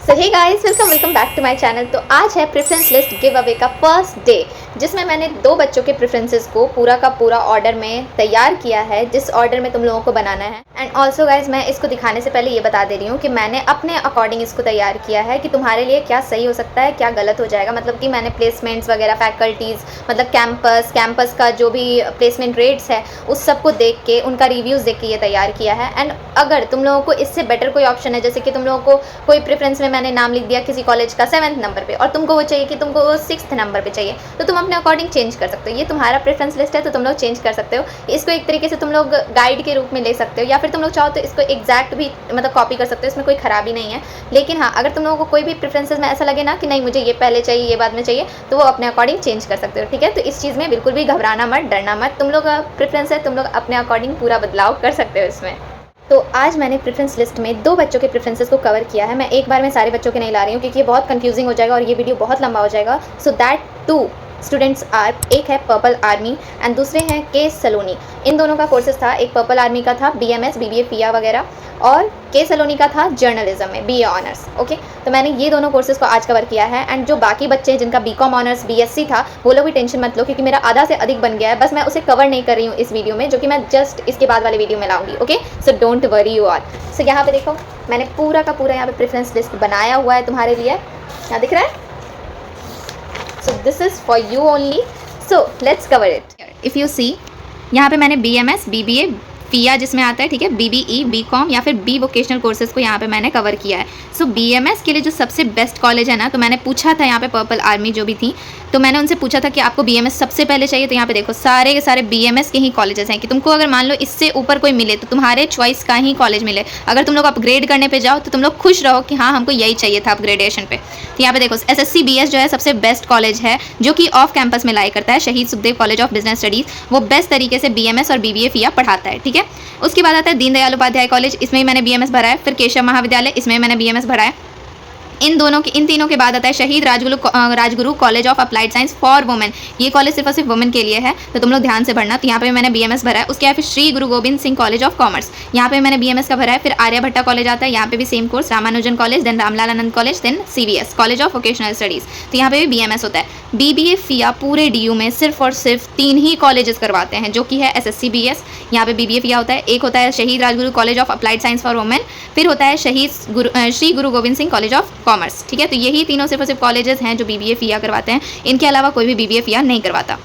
So hey guys, welcome back to my channel. तो आज है प्रेफरेंस लिस्ट गिव अवे का फर्स्ट डे, जिसमें मैंने दो बच्चों के प्रेफरेंसेस को पूरा का पूरा ऑर्डर में तैयार किया है, जिस ऑर्डर में तुम लोगों को बनाना है। एंड ऑल्सो गाइज, मैं इसको दिखाने से पहले ये बता दे रही हूँ कि मैंने अपने अकॉर्डिंग इसको तैयार किया है कि तुम्हारे लिए क्या सही हो सकता है, क्या गलत हो जाएगा। मतलब कि मैंने प्लेसमेंट्स वगैरह, फैकल्टीज़, मतलब कैंपस का जो भी प्लेसमेंट रेट्स है उस सबको देख के, उनका रिव्यूज़ देख के ये तैयार किया है। एंड अगर तुम लोगों को इससे बेटर कोई ऑप्शन है, जैसे कि तुम लोगों को कोई प्रेफरेंस में मैंने नाम लिख दिया किसी कॉलेज का 7th नंबर पे और तुमको वो चाहिए कि तुमको वो 6th नंबर पे चाहिए, तो तुम अपने अकॉर्डिंग चेंज कर सकते हो। ये तुम्हारा प्रेफरेंस लिस्ट है तो तुम लोग चेंज कर सकते हो। इसको एक तरीके से तुम लोग गाइड के रूप में ले सकते हो, या फिर तुम लोग चाहो तो इसको एग्जैक्ट भी मतलब कॉपी कर सकते हो, इसमें कोई खराबी नहीं है। लेकिन हाँ, अगर तुम लोगों को कोई भी प्रेफरेंसेस में ऐसा लगे ना कि नहीं मुझे ये पहले चाहिए ये बाद में चाहिए, तो वो अपने अकॉर्डिंग चेंज कर सकते हो। ठीक है, तो इस चीज़ में बिल्कुल भी घबराना मत, डरना मत। तुम लोग प्रेफरेंस है, तुम लोग अपने अकॉर्डिंग पूरा बदलाव कर सकते हो इसमें। तो आज मैंने प्रेफरेंस लिस्ट में दो बच्चों के प्रेफरेंसेस को कवर किया है। मैं एक बार में सारे बच्चों के नहीं ला रही हूँ क्योंकि ये बहुत कंफ्यूजिंग हो जाएगा और ये वीडियो बहुत लंबा हो जाएगा। So that two students are, एक है पर्पल आर्मी एंड दूसरे हैं के सलोनी। इन दोनों का कोर्सेज था, एक पर्पल आर्मी का था BMS BBA FIA वगैरह, और के सलोनी का था जर्नलिज्म में BA ऑनर्स। ओके, तो मैंने ये दोनों कोर्सेज को आज कवर किया है। एंड जो बाकी बच्चे हैं जिनका BCom ऑनर्स BSc था, वो लोग भी टेंशन मत लो क्योंकि मेरा आधा से अधिक बन गया है, बस मैं उसे कवर नहीं कर रही हूँ इस वीडियो में, जो कि मैं जस्ट इसके बाद वाले वीडियो में लाऊंगी। Okay, so don't worry you all. So यहाँ पे देखो, मैंने पूरा का पूरा यहाँ पे प्रेफरेंस लिस्ट बनाया हुआ है तुम्हारे लिए। यहाँ दिख रहा है? So this is for you only, so let's cover it. If you see, यहाँ पे मैंने BMS BBA FIA जिसमें आता है, ठीक है, BBE BCom या फिर B वोकेशनल कोर्सेज को यहाँ पे मैंने कवर किया है। सो BMS के लिए जो सबसे बेस्ट कॉलेज है ना, तो मैंने पूछा था यहाँ पे पर्पल आर्मी जो भी थी, तो मैंने उनसे पूछा था कि आपको BMS सबसे पहले चाहिए, तो यहाँ पे देखो सारे के सारे BMS के ही कॉलेजेस हैं कि तुमको अगर मान लो इससे ऊपर कोई मिले तो तुम्हारे चॉइस का ही कॉलेज मिले। अगर तुम लोग अपग्रेड करने पे जाओ तो तुम लोग खुश रहो कि हाँ हमको यही चाहिए था अपग्रेडेशन पे। तो यहाँ पे देखो SSC BS जो है सबसे बेस्ट कॉलेज है, जो कि ऑफ कैंपस में लाई करता है, शहीद Sukhdev college of business studies. वो बेस्ट तरीके से BMS और BBA FIA पढ़ाता है। ठीक है, उसके बाद आता है दीनदयाल उपाध्याय कॉलेज, इसमें ही मैंने BMS भरा है। फिर केशव महाविद्यालय, इसमें मैंने BMS भरा है। इन तीनों के बाद आता है शहीद Rajguru college of applied science for women. ये कॉलेज सिर्फ और सिर्फ वुमेन के लिए है, तो तुम लोग ध्यान से पढ़ना। तो यहाँ पे मैंने BMS भरा है। उसके बाद फिर श्री गुरु Govind Singh college of commerce, यहाँ पे मैंने BMS का भरा है। फिर आर्यभट्टा कॉलेज आता है, यहाँ पे भी same course, Ramanujan college, then Ramlal Anand college, then CVS college of vocational studies, तो यहाँ पे भी BMS होता है। BBA FIA पूरे DU में सिर्फ और सिर्फ 3 ही कॉलेजेस करवाते हैं, जो कि है SSC BS, यहाँ पे BBA FIA होता है, एक होता है शहीद Rajguru college of applied science for women, फिर होता है श्री गुरु Govind Singh college of commerce. ठीक है, तो यही तीनों सिर्फ और सिर्फ कॉलेजेस हैं जो BBA FIA करवाते हैं, इनके अलावा कोई भी BBA FIA नहीं करवाता।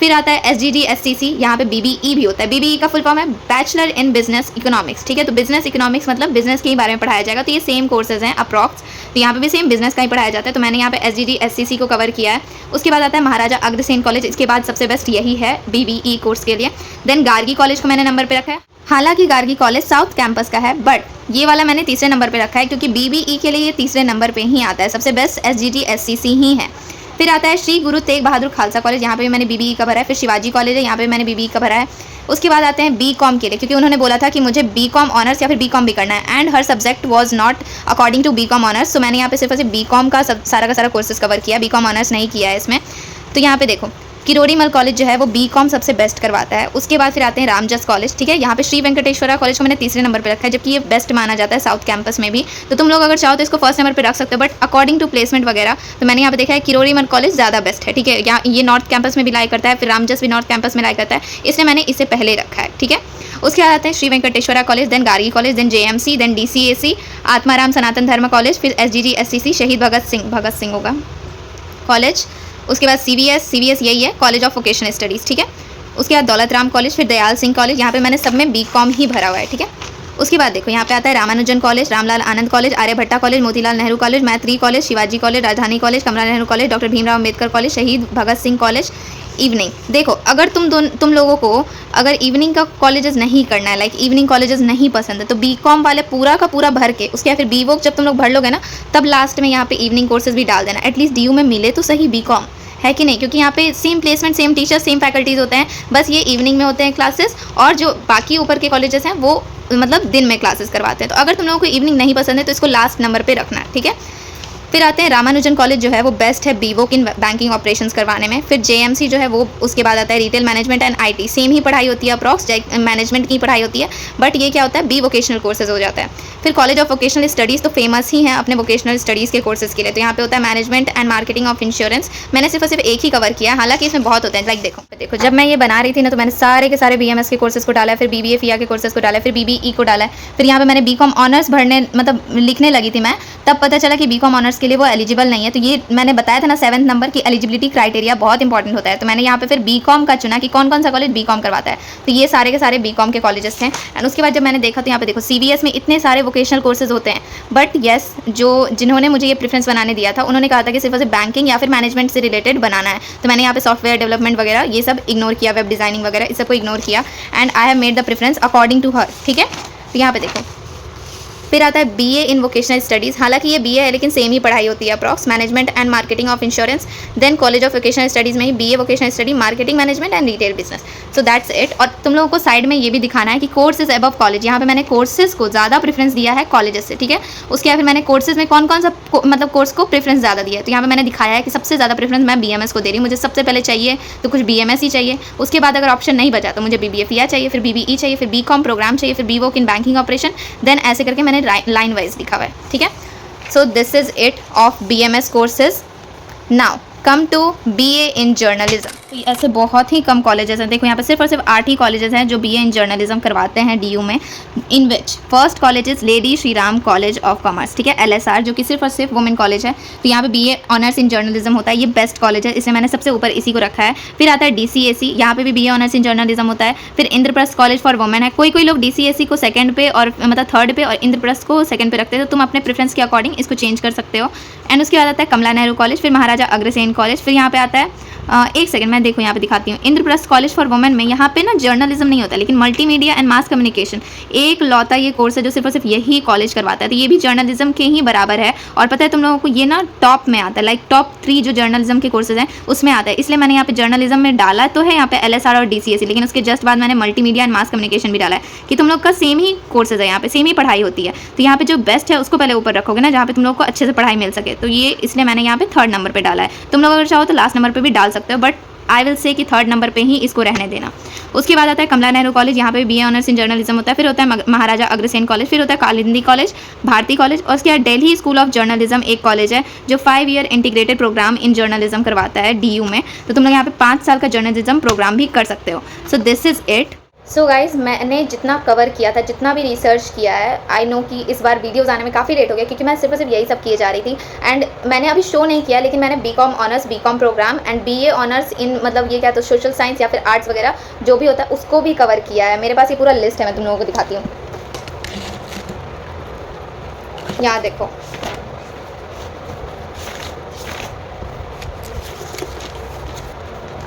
फिर आता है SGD SCC, यहाँ पे BBE भी होता है। BBE का फुल फॉर्म है बैचलर इन बिजनेस इकोनॉमिक्स। ठीक है, तो बिजनेस इकोनॉमिक्स मतलब बिजनेस के ही बारे में पढ़ाया जाएगा, तो ये सेम कोर्सेज हैं अप्रॉक्स, तो यहाँ पे भी सेम बिजनेस का ही पढ़ाया जाता है। तो मैंने यहाँ पे SGD SCC को कवर किया है। उसके बाद आता है महाराजा अग्रसेन कॉलेज, इसके बाद सबसे बेस्ट यही है BBE कोर्स के लिए। देन गार्गी कॉलेज को मैंने नंबर पर रखा है। हालांकि गार्गी कॉलेज साउथ कैंपस का है, बट ये वाला मैंने तीसरे नंबर पे रखा है क्योंकि BBE के लिए ये तीसरे नंबर पे ही आता है। सबसे बेस्ट SGD SCC ही है। फिर आता है श्री गुरु तेग बहादुर खालसा कॉलेज, यहाँ पे भी मैंने BBE का भरा है। फिर शिवाजी कॉलेज है, यहाँ पे मैंने BBE का भरा है। उसके बाद आते हैं BCom के लिए, क्योंकि उन्होंने बोला था कि मुझे BCom ऑनर्स या फिर BCom भी करना है, एंड हर subject was not according to BCom honours. तो मैंने यहाँ पे सिर्फ BCom का सारा कोर्सेज कवर किया, BCom ऑनर्स नहीं किया है इसमें। तो यहाँ पे देखो किरोड़ीमल कॉलेज जो है वो BCom सबसे बेस्ट करवाता है। उसके बाद फिर आते हैं रामजस कॉलेज। ठीक है, यहाँ पे श्री वेंकटेश्वरा कॉलेज को मैंने तीसरे नंबर पे रखा है, जबकि ये बेस्ट माना जाता है साउथ कैंपस में भी। तो तुम लोग अगर चाहो तो इसको फर्स्ट नंबर पे रख सकते हो, बट अकॉर्डिंग टू प्लेसमेंट वगैरह तो मैंने यहाँ पे देखा है किरोड़ीमल कॉलेज ज़्यादा बेस्ट है। ठीक है, यहाँ ये नॉर्थ कैंपस में भी लाई करता है, फिर रामजस भी नॉर्थ कैंपस में लाई करता है, इसलिए मैंने इसे पहले रखा है। ठीक है, उसके बाद आते हैं Shri Venkateswara college, then Gargi college, then JMC, then DCAC Atmaram Sanatan Dharma college, फिर SGD SCC शहीद भगत सिंह होगा कॉलेज। उसके बाद CVS यही है, कॉलेज ऑफ वोकेशनल स्टडीज़। ठीक है, उसके बाद दौलत राम कॉलेज, फिर दयाल सिंह कॉलेज, यहाँ पे मैंने सब में BCom ही भरा हुआ है। ठीक है, उसके बाद देखो यहाँ पे आता है Ramanujan college, Ramlal Anand college, Aryabhatta college, Motilal Nehru college, Maitreyi college, Shivaji college, Rajdhani college, Kamala Nehru college, doctor Bhimrao Ambedkar college, Shaheed Bhagat Singh college. Evening देखो, अगर तुम लोगों को अगर इवनिंग का कॉलेजेस नहीं करना है, लाइक इवनिंग कॉलेजेस नहीं पसंद है, तो BCom वाले पूरा का पूरा भर के उसके फिर BVoc जब तुम लोग भर लोगे ना, तब लास्ट में यहाँ पे इवनिंग कोर्सेज भी डाल देना। एटलीस्ट DU में मिले तो सही BCom, है कि नहीं, क्योंकि यहाँ पे same placement, same teacher, same faculties होते हैं, बस ये इवनिंग में होते हैं क्लासेस, और जो बाकी ऊपर के कॉलेजेस हैं वो मतलब दिन में क्लासेस करवाते हैं। तो अगर तुम लोगों को इवनिंग नहीं पसंद है तो इसको लास्ट नंबर पे रखना है। ठीक है, फिर आते हैं रामानुजन कॉलेज जो है वो बेस्ट है बीवोक इन बैंकिंग ऑपरेशंस करवाने में। फिर जेएमसी जो है वो उसके बाद आता है retail management and IT, same ही पढ़ाई होती है अप्रॉक्स, मैनेजमेंट की पढ़ाई होती है, बट ये क्या होता है बी वोकेशनल कोर्सेज हो जाता है। फिर कॉलेज ऑफ वोकेशनल स्टडीज़ तो फेमस ही हैं अपने वोकेशनल स्टडीज़ के कोर्सेज के लिए। तो यहाँ पे होता है management and marketing of insurance. मैंने सिर्फ एक ही कवर किया है, हालांकि इसमें बहुत होते हैं। लाइक देखो जब मैं ये बना रही थी ना तो मैंने सारे के सारे बीएमएस के कोर्सेज को डाला है, फिर बीबीए फिया के कोर्सेज को डाला है, फिर बीबीई को डाला है। फिर यहाँ पे मैंने बीकॉम ऑनर्स भरने मतलब लिखने लगी थी मैं, तब पता चला कि बीकॉम ऑनर्स के लिए वो एलिजिबल नहीं है। तो ये मैंने बताया था ना 7th नंबर की एलिजिबिलिटी क्राइटेरिया बहुत इंपॉर्टेंट होता है। तो मैंने यहाँ पे फिर बीकॉम का चुना कि कौन कौन सा कॉलेज बीकॉम करवाता है। तो ये सारे के सारे बीकॉम के कॉलेजेस थे। एंड उसके बाद जब मैंने देखा तो यहाँ पे देखो सीवीएस में इतने सारे वोकेशनल कोर्सेज होते हैं, बट येस जिन्होंने मुझे ये प्रेफरेंस बनाने दिया था उन्होंने कहा था कि सिर्फ बैंकिंग या फिर मैनेजमेंट से रिलेटेड बनाना है। तो मैंने यहाँ पे सॉफ्टवेयर डेवलपमेंट वगैरह ये सब इग्नोर किया, वेब डिजाइनिंग वगैरह इस सबको इग्नोर किया, and I have made the preference according to her. ठीक है, तो यहाँ पे देखो फिर आता है बीए इन वोकेशनल स्टडीज़। हालांकि ये बीए है लेकिन सेम ही पढ़ाई होती है approx, management and marketing of insurance. Then college of vocational studies में ही BA vocational study, marketing management and retail business. So that's it. और तुम लोगों को साइड में ये भी दिखाना है कि कोर्सेज अबव कॉलेज। यहाँ पे मैंने कोर्सेज को ज़्यादा प्रेफरेंस दिया है कॉलेजेस से। ठीक है, उसके बाद फिर मैंने कोर्सेज में कौन कौन सा मतलब कोर्स को प्रेफरेंस ज़्यादा दिया है। तो यहाँ पे मैंने दिखाया है कि सबसे ज़्यादा प्रेफरेंस मैं बीएमएस को दे रही हूँ। मुझे सबसे पहले चाहिए तो कुछ बीएमएस ही चाहिए, उसके बाद अगर ऑप्शन नहीं बचा तो मुझे बीबीए फिया चाहिए, फिर बीबीई चाहिए, फिर बीकॉम प्रोग्राम चाहिए, फिर BVoc in banking operation. Then ऐसे करके मैंने लाइन वाइज लिखा हुआ है। ठीक है, so this is it of BMS courses. Now come to BA in journalism. तो ऐसे बहुत ही कम कॉलेजेस हैं। देखो यहाँ पे सिर्फ और सिर्फ 8 ही कॉलेजेस हैं जो बीए इन जर्नलिज्म करवाते हैं डीयू में। In which first college is lady Shri Ram college of commerce. ठीक है, एलएसआर, जो कि सिर्फ और सिर्फ वुमेन कॉलेज है। तो यहाँ पे बीए ऑनर्स इन जर्नलिज्म होता है, ये बेस्ट कॉलेज है, इसलिए मैंने सबसे ऊपर इसी को रखा है। फिर आता है डीसीएसी, यहाँ पे भी बीए ऑनर्स इन जर्नलिज्म होता है। फिर इंद्रप्रस्थ कॉलेज फॉर वुमेन है। कोई लोग डीसीएसी को सेकंड पे और मतलब थर्ड पे और इंद्रप्रस्थ को सेकंड पे रखते हैं, तो तुम अपने प्रेफरेंस के अकॉर्डिंग इसको चेंज कर सकते हो। एंड उसके बाद आता है कमला नेहरू कॉलेज, फिर महाराजा अग्रसेन कॉलेज। फिर यहाँ पे आता है एक सेकंड मैं देखो यहाँ पे दिखाती हूँ। इंद्रप्रस्थ कॉलेज फॉर वुमेन में यहाँ पे ना जर्नलिज्म नहीं होता, लेकिन मल्टीमीडिया एंड मास कम्युनिकेशन एक लौता ये कोर्स है जो सिर्फ और सिर्फ यही कॉलेज करवाता है। तो ये भी जर्नलिज्म के ही बराबर है। और पता है तुम लोगों को ये ना टॉप में आता है, लाइक टॉप 3 जो जर्नलिज्म के कोर्सेज हैं उसमें आता है। इसलिए मैंने यहाँ पे जर्नलिज्म में डाला तो है यहाँ पे एलएसआर और डीसीएसी, लेकिन उसके जस्ट बाद मैंने मल्टीमीडिया एंड मास कम्युनिकेशन भी डाला है कि तुम लोग का सेम ही कोर्सेज है, यहाँ पे सेम ही पढ़ाई होती है। तो यहाँ पे जो बेस्ट है उसको पहले ऊपर रखोगे ना, जहाँ पे तुम लोग को अच्छे से पढ़ाई मिल सके। तो ये इसलिए मैंने यहाँ पे 3rd नंबर पर डाला है। तुम लोग अगर चाहो तो लास्ट नंबर पर भी डाल सकते हो, बट आई विल से कि 3rd नंबर पे ही इसको रहने देना। उसके बाद आता है कमला नेहरू कॉलेज, यहाँ पे बीए ऑनर्स इन जर्नलिज्म होता है। फिर होता है महाराजा अग्रसेन कॉलेज, फिर होता है कालिंदी कॉलेज, भारती कॉलेज, और उसके बाद दिल्ली स्कूल ऑफ जर्नलिज्म एक कॉलेज है जो 5 year integrated program in journalism करवाता है डीयू में। तो तुम लोग यहाँ पे 5 साल का जर्नलिज्म प्रोग्राम भी कर सकते हो। सो this is it. So guys, मैंने जितना कवर किया था, जितना भी रिसर्च किया है, आई नो कि इस बार वीडियोज़ आने में काफ़ी लेट हो गया क्योंकि मैं सिर्फ और सिर्फ यही सब किए जा रही थी। एंड मैंने अभी शो नहीं किया, लेकिन मैंने BCom honours, BCom program and BA honours in मतलब ये क्या तो सोशल साइंस या फिर आर्ट्स वगैरह जो भी होता है उसको भी कवर किया है। मेरे पास ये पूरा लिस्ट है, मैं तुम लोगों को दिखाती हूँ। यहाँ देखो,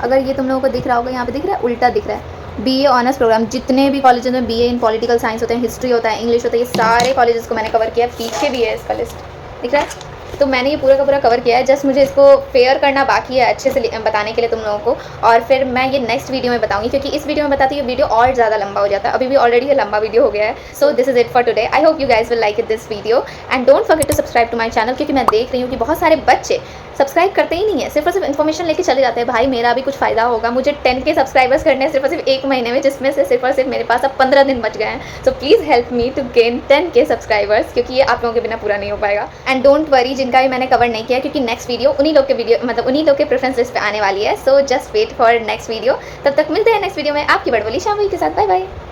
अगर ये तुम लोगों को दिख रहा होगा, यहाँ पे दिख रहा है, उल्टा दिख रहा है। बीए ऑनर्स प्रोग्राम जितने भी कॉलेजेस में बीए इन पॉलिटिकल साइंस होते हैं, हिस्ट्री होता है, इंग्लिश होता है, ये सारे कॉलेजेस को मैंने कवर किया है। पीछे भी है इसका लिस्ट, दिख रहा है। तो मैंने ये पूरा का पूरा कवर किया है। जस्ट मुझे इसको फेयर करना बाकी है अच्छे से बताने के लिए तुम लोगों को, और फिर मैं ये नेक्स्ट वीडियो में बताऊंगी क्योंकि इस वीडियो में बताती हूँ वीडियो और ज़्यादा लंबा हो जाता है। अभी भी ऑलरेडी ये लंबा वीडियो हो गया है। So this is it for today. I hope you guys will like this video and don't forget to subscribe to my channel, क्योंकि मैं देख रही हूँ कि बहुत सारे बच्चे सब्सक्राइब करते ही नहीं है, सिर्फ और सिर्फ इन्फॉर्मेशन लेके चले जाते हैं। भाई मेरा भी कुछ फ़ायदा होगा, मुझे 10K सब्सक्राइबर्स करने हैं सिर्फ और सिर्फ 1 महीने में, जिसमें से सिर्फ और सिर्फ मेरे पास अब 15 दिन बच गए हैं। So please help me to gain 10K subscribers, क्योंकि ये आप लोगों के बिना पूरा नहीं हो पाएगा। एंड डोंट वरी जिनका भी मैंने कवर नहीं किया, क्योंकि नेक्स्ट वीडियो उन्हीं लोग के वीडियो मतलब उन्हीं लोग के प्रेफरेंस लिस्ट पे आने वाली है। So just wait for next video. तब तक मिलते हैं नेक्स्ट वीडियो में आपकी बड़बोली शामवी के साथ। Bye bye.